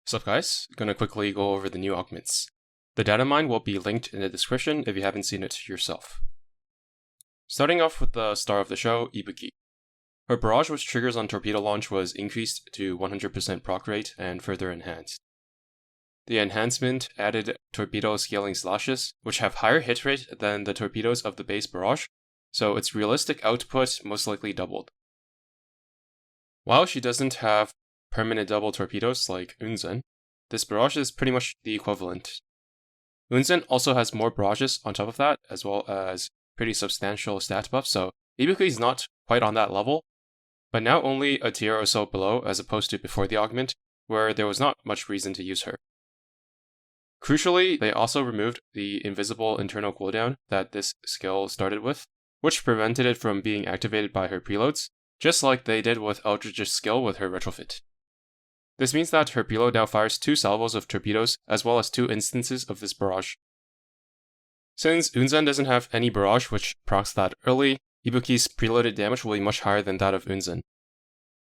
Sup guys, gonna quickly go over the new augments. The data mine will be linked in the description if you haven't seen it yourself. Starting off with the star of the show, Ibuki. Her barrage which triggers on torpedo launch was increased to 100% proc rate and further enhanced. The enhancement added torpedo scaling slashes, which have higher hit rate than the torpedoes of the base barrage, so its realistic output most likely doubled. While she doesn't have permanent double torpedoes like Unzen, this barrage is pretty much the equivalent. Unzen also has more barrages on top of that, as well as pretty substantial stat buff, so Ibuki is not quite on that level, but now only a tier or so below as opposed to before the augment, where there was not much reason to use her. Crucially, they also removed the invisible internal cooldown that this skill started with, which prevented it from being activated by her preloads, just like they did with Eldridge's skill with her retrofit. This means that her preload now fires 2 salvos of torpedoes as well as 2 instances of this barrage. Since Unzen doesn't have any barrage which procs that early, Ibuki's preloaded damage will be much higher than that of Unzen.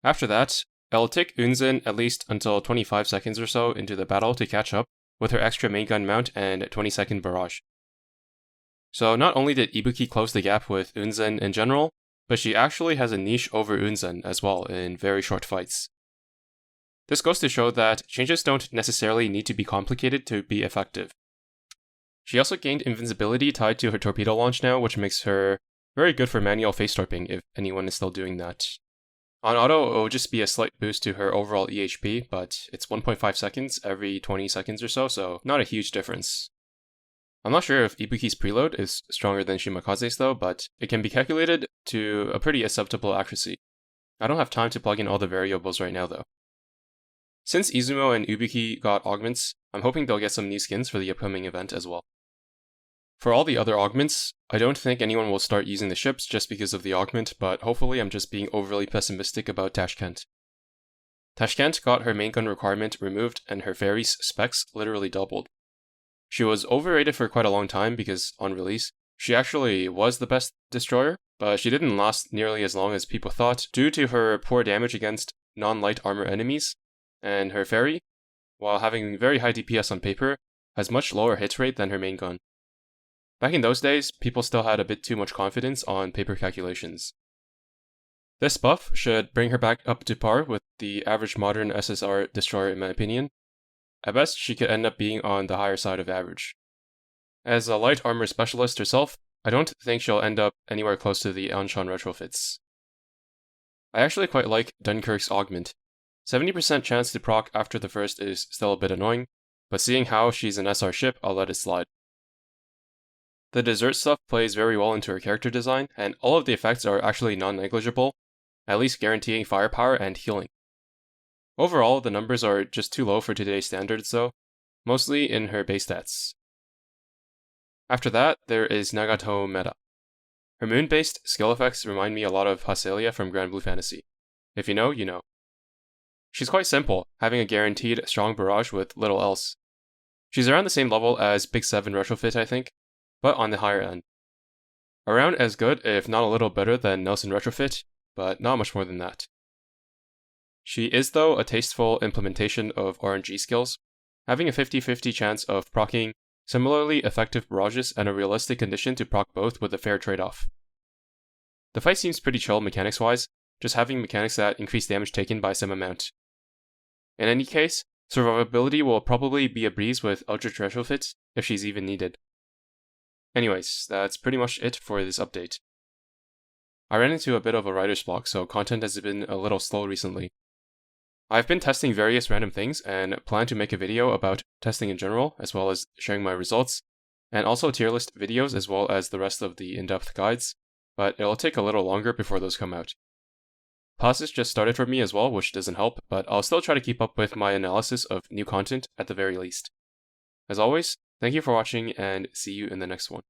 After that, it'll take Unzen at least until 25 seconds or so into the battle to catch up with her extra main gun mount and 20-second barrage. So not only did Ibuki close the gap with Unzen in general, but she actually has a niche over Unzen as well in very short fights. This goes to show that changes don't necessarily need to be complicated to be effective. She also gained invincibility tied to her torpedo launch now, which makes her very good for manual face torping if anyone is still doing that. On auto, it will just be a slight boost to her overall EHP, but it's 1.5 seconds every 20 seconds or so not a huge difference. I'm not sure if Ibuki's preload is stronger than Shimakaze's though, but it can be calculated to a pretty acceptable accuracy. I don't have time to plug in all the variables right now though. Since Izumo and Ibuki got augments, I'm hoping they'll get some new skins for the upcoming event as well. For all the other augments, I don't think anyone will start using the ships just because of the augment, but hopefully I'm just being overly pessimistic about Tashkent. Tashkent got her main gun requirement removed and her ferry's specs literally doubled. She was overrated for quite a long time because, on release, she actually was the best destroyer, but she didn't last nearly as long as people thought due to her poor damage against non-light armor enemies, and her ferry, while having very high DPS on paper, has much lower hit rate than her main gun. Back in those days, people still had a bit too much confidence on paper calculations. This buff should bring her back up to par with the average modern SSR destroyer in my opinion. At best, she could end up being on the higher side of average. As a light armor specialist herself, I don't think she'll end up anywhere close to the Anshan retrofits. I actually quite like Dunkirk's augment. 70% chance to proc after the first is still a bit annoying, but seeing how she's an SR ship, I'll let it slide. The dessert stuff plays very well into her character design, and all of the effects are actually non-negligible, at least guaranteeing firepower and healing. Overall, the numbers are just too low for today's standards though, mostly in her base stats. After that, there is Nagato Meta. Her moon-based skill effects remind me a lot of Haselia from Grand Blue Fantasy. If you know, you know. She's quite simple, having a guaranteed strong barrage with little else. She's around the same level as Big 7 Retrofit I think, but on the higher end. Around as good, if not a little better than Nelson Retrofit, but not much more than that. She is though a tasteful implementation of RNG skills, having a 50-50 chance of proccing similarly effective barrages and a realistic condition to proc both with a fair trade-off. The fight seems pretty chill mechanics-wise, just having mechanics that increase damage taken by some amount. In any case, survivability will probably be a breeze with Eldritch retrofits if she's even needed. Anyways, that's pretty much it for this update. I ran into a bit of a writer's block, so content has been a little slow recently. I've been testing various random things and plan to make a video about testing in general, as well as sharing my results, and also tier list videos as well as the rest of the in-depth guides, but it'll take a little longer before those come out. Classes just started for me as well, which doesn't help, but I'll still try to keep up with my analysis of new content at the very least. As always, thank you for watching and see you in the next one.